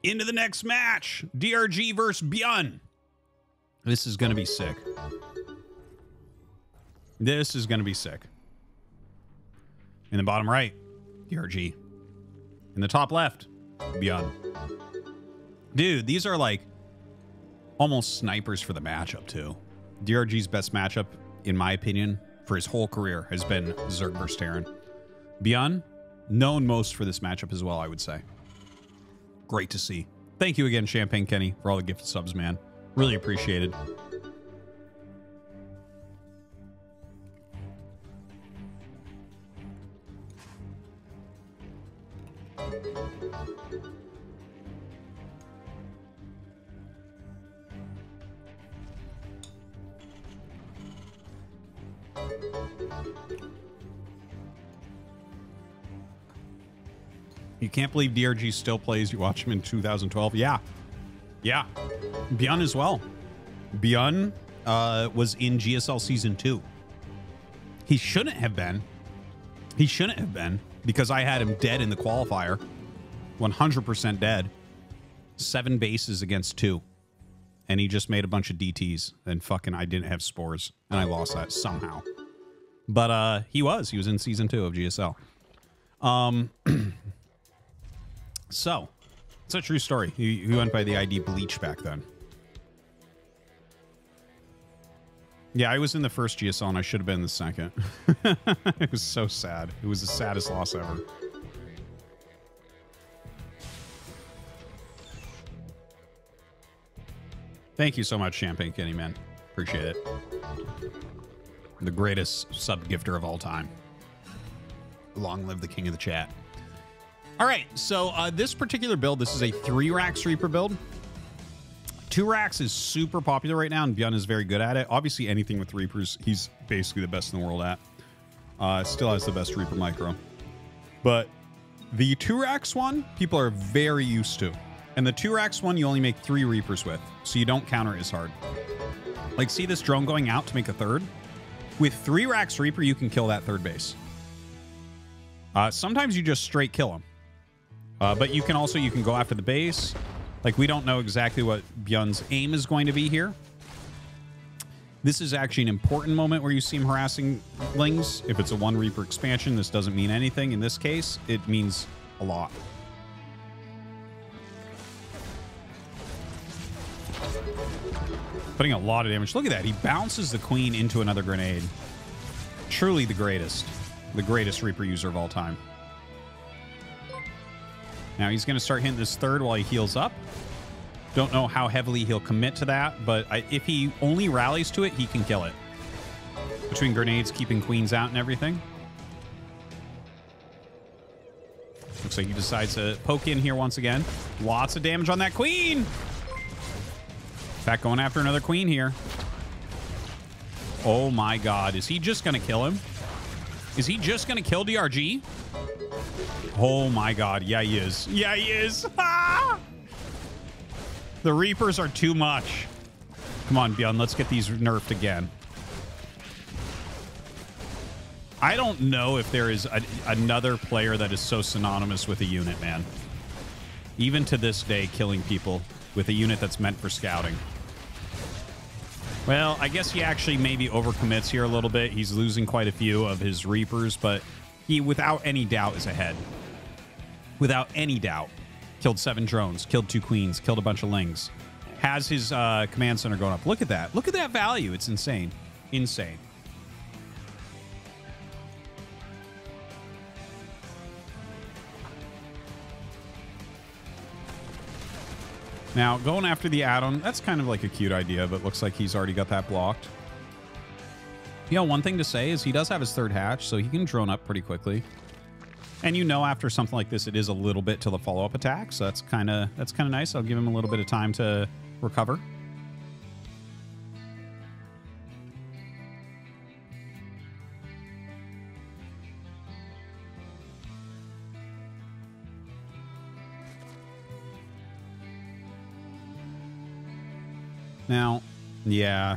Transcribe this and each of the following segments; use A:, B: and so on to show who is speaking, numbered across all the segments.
A: Into the next match. DRG versus Byun. This is going to be sick. This is going to be sick. In the bottom right, DRG. In the top left, Byun. Dude, these are like almost snipers for the matchup too. DRG's best matchup, in my opinion, for his whole career has been Zerg versus Terran. Byun, known most for this matchup as well, I would say. Great to see. Thank you again, Champagne Kenny, for all the gifted subs, man. Really appreciated. You can't believe DRG still plays. You watch him in 2012. Yeah. Yeah. Byun as well. Byun was in GSL Season 2. He shouldn't have been. He shouldn't have been because I had him dead in the qualifier. 100% dead. 7 bases against 2. And he just made a bunch of DTs. And fucking I didn't have spores. And I lost that somehow. But he was in Season 2 of GSL. So, it's a true story. He went by the ID Bleach back then. Yeah, I was in the first GSL and I should have been in the second. It was so sad. It was the saddest loss ever. Thank you so much, Champagne Kenny, man. Appreciate it. The greatest sub gifter of all time. Long live the king of the chat. All right, so this particular build, this is a 3-Rax Reaper build. 2 racks is super popular right now, and Byun is very good at it. Obviously, anything with Reapers, he's basically the best in the world at. Still has the best Reaper micro. But the 2 racks one, people are very used to. And the 2 racks one, you only make 3 Reapers with, so you don't counter it as hard. Like, see this drone going out to make a 3rd? With 3 racks Reaper, you can kill that 3rd base. Sometimes you just straight kill him. But you can also, you can go after the base. Like, we don't know exactly what Byun's aim is going to be here. This is actually an important moment where you see him harassing Lings. If it's a 1 Reaper expansion, this doesn't mean anything. In this case, it means a lot. Putting a lot of damage. Look at that. He bounces the queen into another grenade. Truly the greatest. The greatest Reaper user of all time. Now he's going to start hitting this 3rd while he heals up. Don't know how heavily he'll commit to that, but if he only rallies to it, he can kill it. Between grenades, keeping queens out and everything. Looks like he decides to poke in here once again. Lots of damage on that queen. In fact, going after another queen here. Oh my god. Is he just going to kill him? Is he just going to kill DRG? Oh my god. Yeah, he is. Yeah, he is. Ah! The Reapers are too much. Come on, Byun. Let's get these nerfed again. I don't know if there is another player that is so synonymous with a unit, man. Even to this day, killing people with a unit that's meant for scouting. Well, I guess he actually maybe overcommits here a little bit. He's losing quite a few of his Reapers, but he, without any doubt, is ahead. Without any doubt. Killed 7 drones, killed 2 queens, killed a bunch of Lings. Has his command center going up. Look at that. Look at that value. It's insane. Insane. Now, going after the add-on, that's kind of like a cute idea, but looks like he's already got that blocked. You know, one thing to say is he does have his 3rd hatch, so he can drone up pretty quickly. And you know, after something like this, it is a little bit till the follow-up attack, so that's kind of nice. I'll give him a little bit of time to recover. Now, yeah,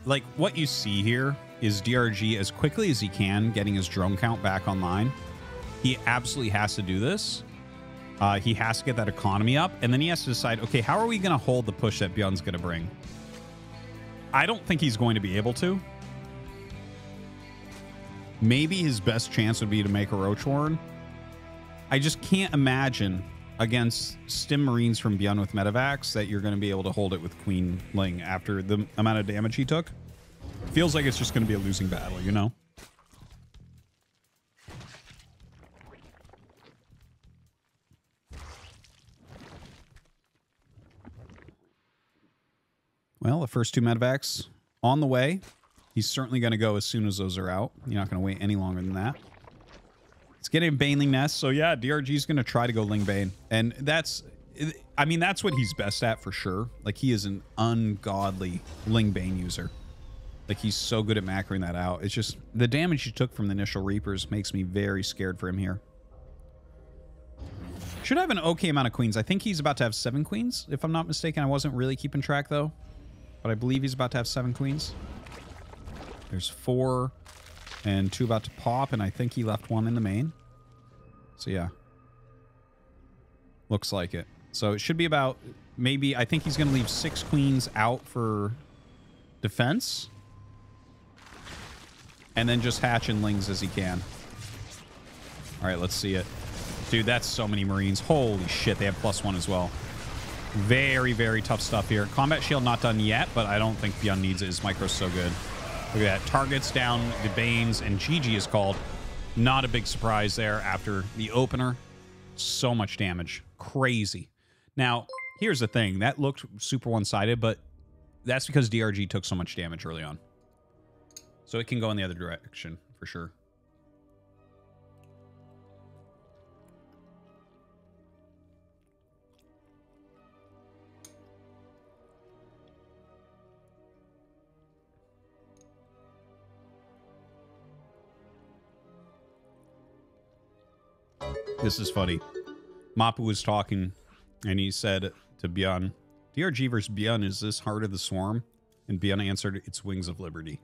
A: like what you see here is DRG as quickly as he can getting his drone count back online. He absolutely has to do this. He has to get that economy up, and then he has to decide, okay, how are we going to hold the push that Byun's going to bring? I don't think he's going to be able to. Maybe his best chance would be to make a Roach Warren. I just can't imagine against Stim Marines from Byun with Medivacs that you're going to be able to hold it with Queen Ling after the amount of damage he took. Feels like it's just going to be a losing battle, you know? Well, the first two Medivacs on the way. He's certainly going to go as soon as those are out. You're not going to wait any longer than that. It's getting a Baneling Nest. So, yeah, DRG is going to try to go Ling Bane. And that's, I mean, that's what he's best at for sure. Like, he is an ungodly Ling Bane user. Like, he's so good at macroing that out. It's just the damage he took from the initial Reapers makes me very scared for him here. Should have an okay amount of queens. I think he's about to have 7 queens, if I'm not mistaken. I wasn't really keeping track, though. But I believe he's about to have 7 queens. There's 4 and 2 about to pop, and I think he left 1 in the main. So, yeah. Looks like it. So, it should be about maybe, I think he's going to leave 6 queens out for defense. And then just hatch in lings as he can. All right, let's see it. Dude, that's so many Marines. Holy shit, they have +1 as well. Very, very tough stuff here. Combat Shield not done yet, but I don't think Byun needs it. His micro's so good. Look at that. Targets down the Banes, and GG is called. Not a big surprise there after the opener. So much damage. Crazy. Now, here's the thing. That looked super one-sided, but that's because DRG took so much damage early on. So it can go in the other direction, for sure. This is funny. Mapu was talking, and he said to Byun, DRG versus Byun, is this Heart of the Swarm? And Byun answered, it's Wings of Liberty.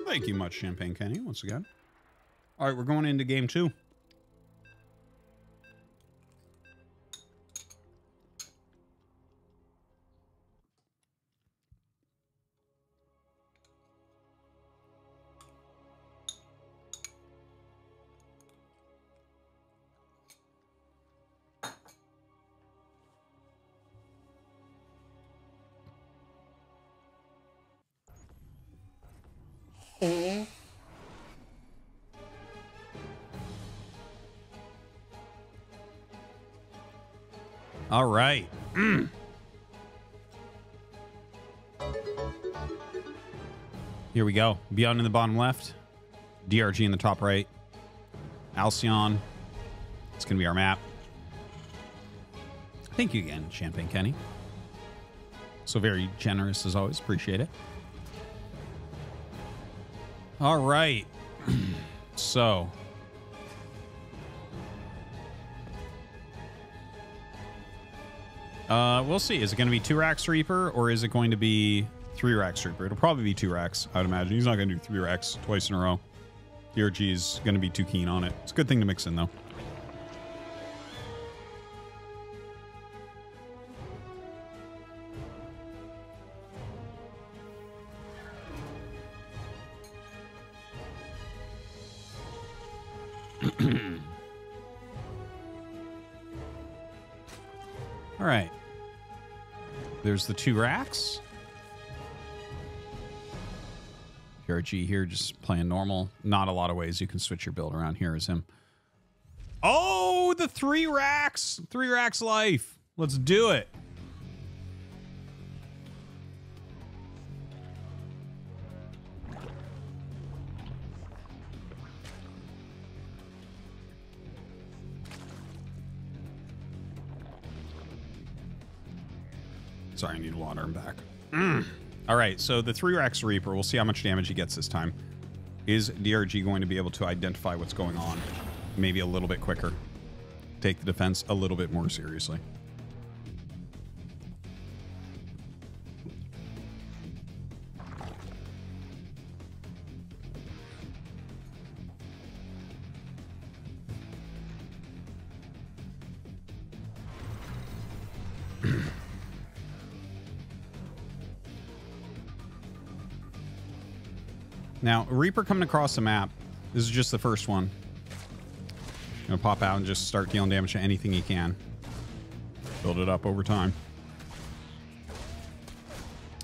A: Thank you much, Champagne Kenny, once again. All right, we're going into game 2. All right. Here we go. Byun in the bottom left. DRG in the top right. Alcyon. It's going to be our map. Thank you again, Champagne Kenny. So very generous as always. Appreciate it. All right. So... we'll see. Is it going to be 2 racks Reaper or is it going to be 3 racks Reaper? It'll probably be 2 racks, I would imagine. He's not going to do 3 racks twice in a row. DRG is going to be too keen on it. It's a good thing to mix in, though. All right. There's the 2 racks. DRG here just playing normal. Not a lot of ways you can switch your build around here as him. Oh, the 3 racks. 3 racks life. Let's do it. Sorry, I need water. I'm back. All right, so the 3-Rex Reaper, we'll see how much damage he gets this time. Is DRG going to be able to identify what's going on? Maybe a little bit quicker. Take the defense a little bit more seriously. Now, Reaper coming across the map. This is just the first one. Gonna pop out and just start dealing damage to anything he can. Build it up over time.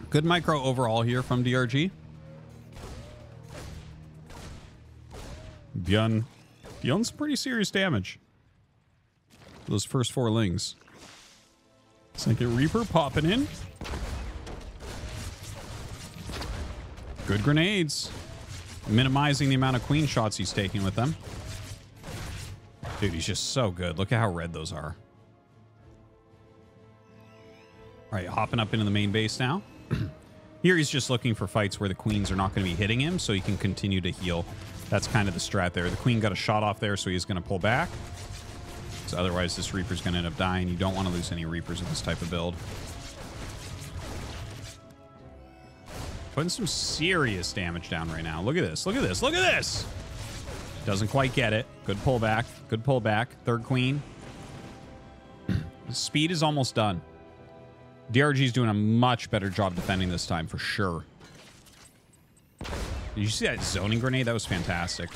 A: Good micro overall here from DRG. Byun. Byun's pretty serious damage. Those first 4 lings. Second Reaper popping in. Good grenades. Minimizing the amount of queen shots he's taking with them. Dude, he's just so good. Look at how red those are. All right, hopping up into the main base now. Here he's just looking for fights where the queens are not going to be hitting him, so he can continue to heal. That's kind of the strat there. The queen got a shot off there, so he's going to pull back. So otherwise, this Reaper's going to end up dying. You don't want to lose any Reapers with this type of build. Putting some serious damage down right now. Look at this. Look at this. Look at this. Doesn't quite get it. Good pullback. Good pullback. Third queen. Speed is almost done. DRG's doing a much better job defending this time, for sure. Did you see that zoning grenade? That was fantastic.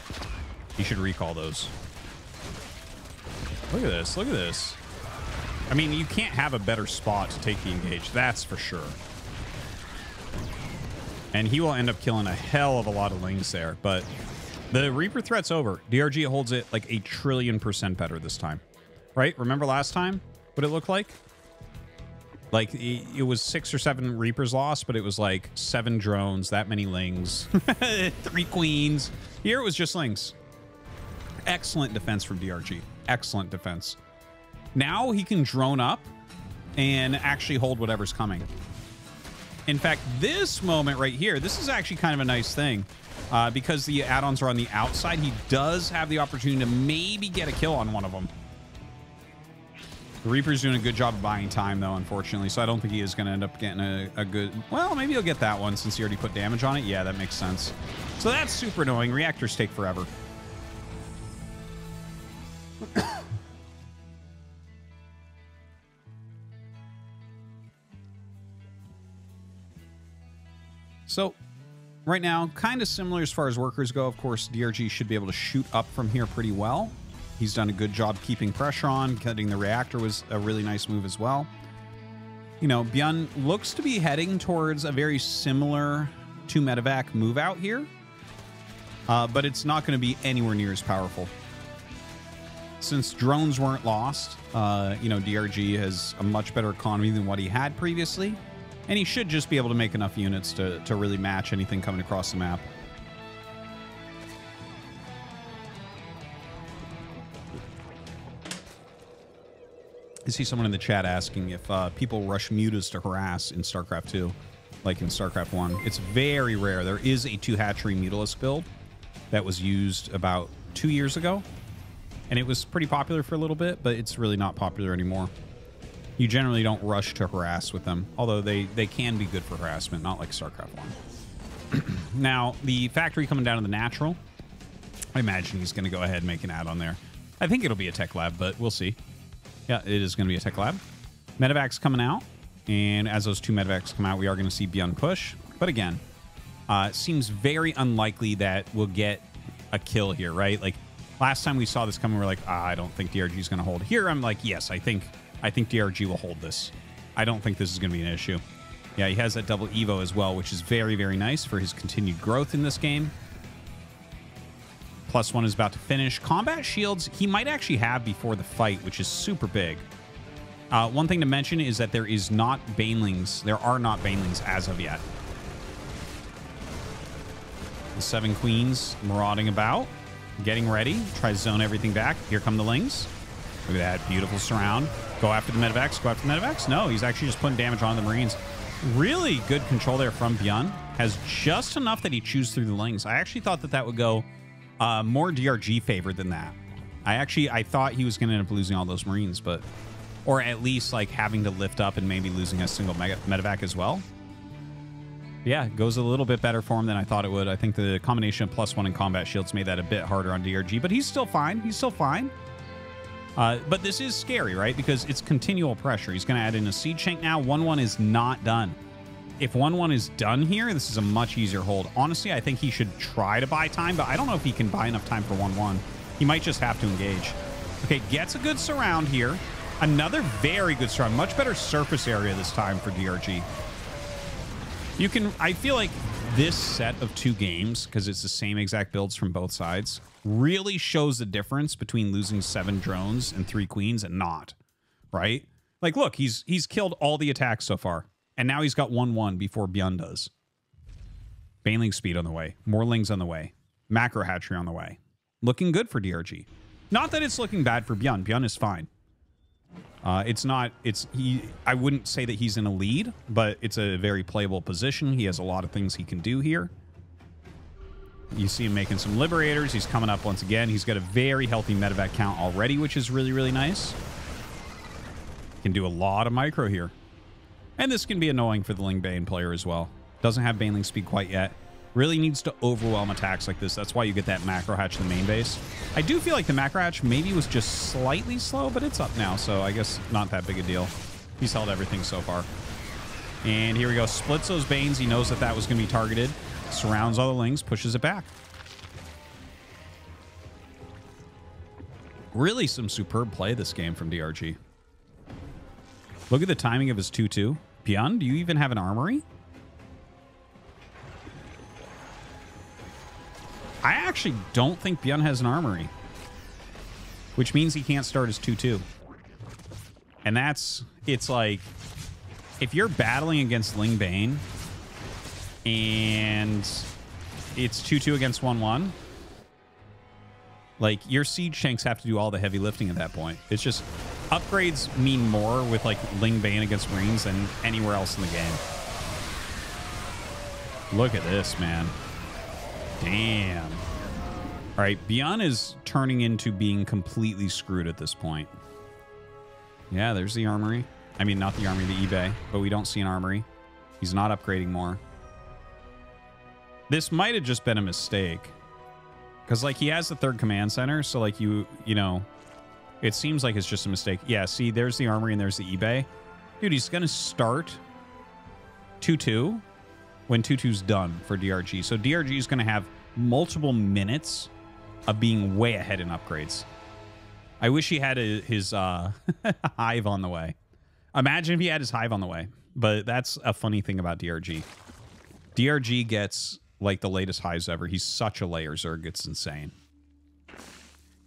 A: You should recall those. Look at this. Look at this. I mean, you can't have a better spot to take the engage. That's for sure. And he will end up killing a hell of a lot of lings there. But the Reaper threat's over. DRG holds it like 1,000,000,000% better this time. Right? Remember last time what it looked like? Like, it was 6 or 7 Reapers lost, but it was like 7 drones, that many lings, 3 queens. Here it was just lings. Excellent defense from DRG. Excellent defense. Now he can drone up and actually hold whatever's coming. In fact, this moment right here, this is actually kind of a nice thing. Because the add-ons are on the outside, he does have the opportunity to maybe get a kill on one of them. The Reaper's doing a good job of buying time, though, unfortunately, so I don't think he is going to end up getting a good... Well, maybe he'll get that one since he already put damage on it. Yeah, that makes sense. So that's super annoying. Reactors take forever. So, right now, kind of similar as far as workers go. Of course, DRG should be able to shoot up from here pretty well. He's done a good job keeping pressure on. Cutting the reactor was a really nice move as well. You know, Byun looks to be heading towards a very similar to medevac move out here. But it's not going to be anywhere near as powerful. Since drones weren't lost, you know, DRG has a much better economy than what he had previously. And he should just be able to make enough units to really match anything coming across the map. I see someone in the chat asking if people rush mutas to harass in StarCraft 2, like in StarCraft 1. It's very rare. There is a 2-hatchery mutalisk build that was used about 2 years ago. And it was pretty popular for a little bit, but it's really not popular anymore. You generally don't rush to harass with them, although they can be good for harassment, not like StarCraft 1. Now, the factory coming down to the natural, I imagine he's going to go ahead and make an add-on there. I think it'll be a tech lab, but we'll see. Yeah, it is going to be a tech lab. Medevac's coming out, and as those 2 medevacs come out, we are going to see Byun push. But again, it seems very unlikely that we'll get a kill here, right? Like, last time we saw this coming, we're like, I don't think DRG is going to hold. Here, I'm like, yes, I think DRG will hold this. I don't think this is going to be an issue. Yeah, he has that double Evo as well, which is very, very nice for his continued growth in this game. +1 is about to finish. Combat shields, he might actually have before the fight, which is super big. One thing to mention is that there is not banelings. There are not banelings as of yet. The 7 queens marauding about, getting ready. Try to zone everything back. Here come the lings. Look at that beautiful surround. Go after the medevacs. Go after the medevacs. No, he's actually just putting damage on the Marines. Really good control there from Byun. Has just enough that he chews through the Lings. I actually thought that that would go more DRG favored than that. I thought he was going to end up losing all those Marines, but... Or at least, like, having to lift up and maybe losing a single medevac as well. Yeah, it goes a little bit better for him than I thought it would. I think the combination of +1 and combat shields made that a bit harder on DRG, but he's still fine. He's still fine. But this is scary, right? Because it's continual pressure. He's going to add in a Siege Shank now. 1-1 is not done. If 1-1 is done here, this is a much easier hold. Honestly, I think he should try to buy time, but I don't know if he can buy enough time for 1-1. He might just have to engage. Okay, gets a good surround here. Another very good surround. Much better surface area this time for DRG. You can... I feel like this set of 2 games, because it's the same exact builds from both sides, really shows the difference between losing 7 drones and 3 queens and not, right? Like, look, he's killed all the attacks so far, and now he's got 1-1 before Byun does. Baneling speed on the way. More Lings on the way. Macro hatchery on the way. Looking good for DRG. Not that it's looking bad for Byun. Byun is fine. It's not... I wouldn't say that he's in a lead, but it's a very playable position. He has a lot of things he can do here. You see him making some Liberators. He's coming up once again. He's got a very healthy medevac count already, which is really, really nice. Can do a lot of micro here. And this can be annoying for the Ling Bane player as well. Doesn't have Baneling speed quite yet. Really needs to overwhelm attacks like this. That's why you get that macro hatch in the main base. I do feel like the macro hatch maybe was just slightly slow, but it's up now, so I guess not that big a deal. He's held everything so far. And here we go. Splits those Banes. He knows that that was going to be targeted. Surrounds all the Lings, pushes it back. Really some superb play this game from DRG. Look at the timing of his 2-2. Byun, do you even have an armory? I actually don't think Byun has an armory. Which means he can't start his 2-2. And that's... It's like... If you're battling against Ling Bane... and it's 2-2 against 1-1, like, your Siege Shanks have to do all the heavy lifting at that point. It's just... Upgrades mean more with, like, Ling Bane against Marines than anywhere else in the game. Look at this, man. Damn. All right, Byun is turning into being completely screwed at this point. Yeah, there's the armory. I mean, not the armory, the eBay, but we don't see an armory. He's not upgrading more. This might have just been a mistake. Because, like, he has the 3rd command center, so, like, you know, it seems like it's just a mistake. Yeah, see, there's the armory and there's the eBay. Dude, he's going to start 2-2 when 2-2's done for DRG. So DRG is going to have multiple minutes of being way ahead in upgrades. I wish he had his hive on the way. Imagine if he had his hive on the way. But that's a funny thing about DRG. DRG gets, like, the latest hives ever. He's such a layer Zerg. It's insane.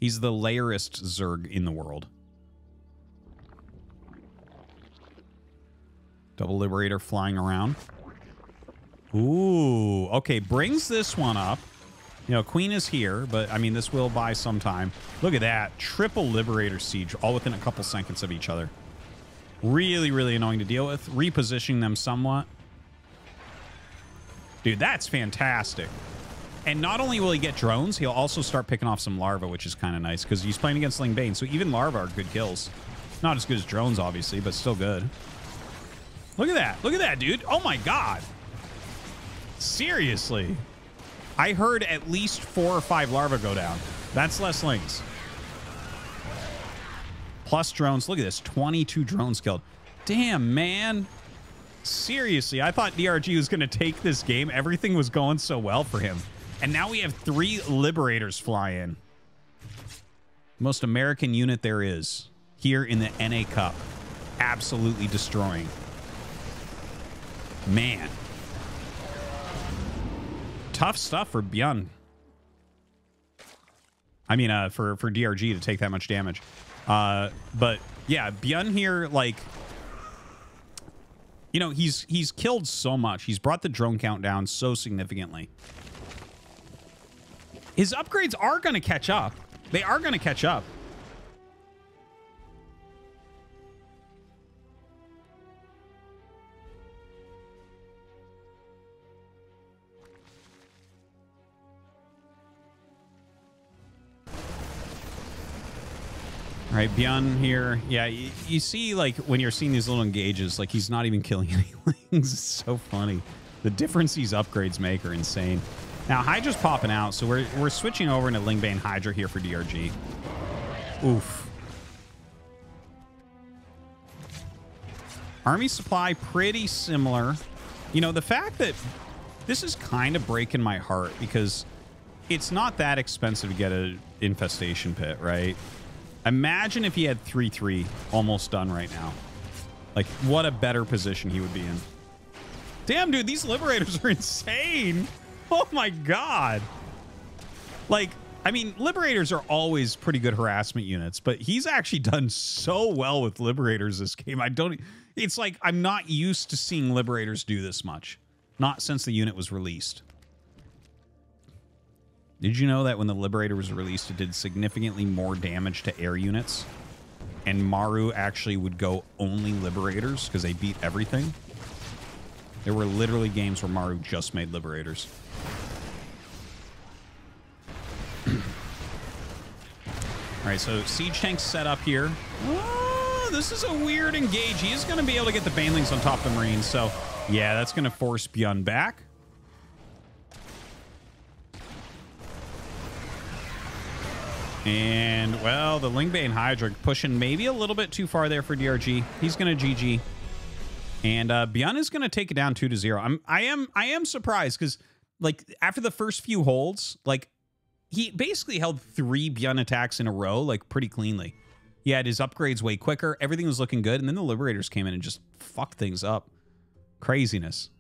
A: He's the layerist Zerg in the world. Double Liberator flying around. Ooh, okay, brings this one up. You know, Queen is here, but, I mean, this will buy some time. Look at that. Triple Liberator Siege, all within a couple seconds of each other. Really, really annoying to deal with. Repositioning them somewhat. Dude, that's fantastic. And not only will he get drones, he'll also start picking off some larvae, which is kind of nice, because he's playing against Ling Bane, so even larvae are good kills. Not as good as drones, obviously, but still good. Look at that. Look at that, dude. Oh, my God. Seriously. I heard at least 4 or 5 larvae go down. That's less Lings. Plus drones. Look at this. 22 drones killed. Damn, man. Seriously, I thought DRG was going to take this game. Everything was going so well for him. And now we have 3 Liberators fly in. Most American unit there is. Here in the NA Cup. Absolutely destroying. Man. Tough stuff for Byun. I mean, for DRG to take that much damage. But, yeah, Byun here, like... You know, he's killed so much. He's brought the drone count down so significantly. His upgrades are going to catch up. They are going to catch up. Right, Byun here. Yeah, you see, like, when you're seeing these little engages, like, he's not even killing any lings. It's so funny. The difference these upgrades make are insane. Now, Hydra's popping out, so we're switching over into Lingbane Hydra here for DRG. Oof. Army supply, pretty similar. You know, the fact that this is kind of breaking my heart because it's not that expensive to get an infestation pit, right? Imagine if he had 3-3 almost done right now. Like, what a better position he would be in. Damn, dude, these Liberators are insane. Oh, my God. Like, I mean, Liberators are always pretty good harassment units, but he's actually done so well with Liberators this game. It's like I'm not used to seeing Liberators do this much. Not since the unit was released. Did you know that when the Liberator was released, it did significantly more damage to air units? And Maru actually would go only Liberators because they beat everything? There were literally games where Maru just made Liberators. All right, so Siege Tank's set up here. Oh, this is a weird engage. He is going to be able to get the Banelings on top of the Marines. So, yeah, that's going to force Byun back. And, well, the Lingbane Hydra pushing maybe a little bit too far there for DRG. He's going to GG. And Byun is going to take it down 2-0. I am surprised because, like, after the first few holds, like, he basically held 3 Byun attacks in a row, like, pretty cleanly. He had his upgrades way quicker. Everything was looking good. And then the Liberators came in and just fucked things up. Craziness.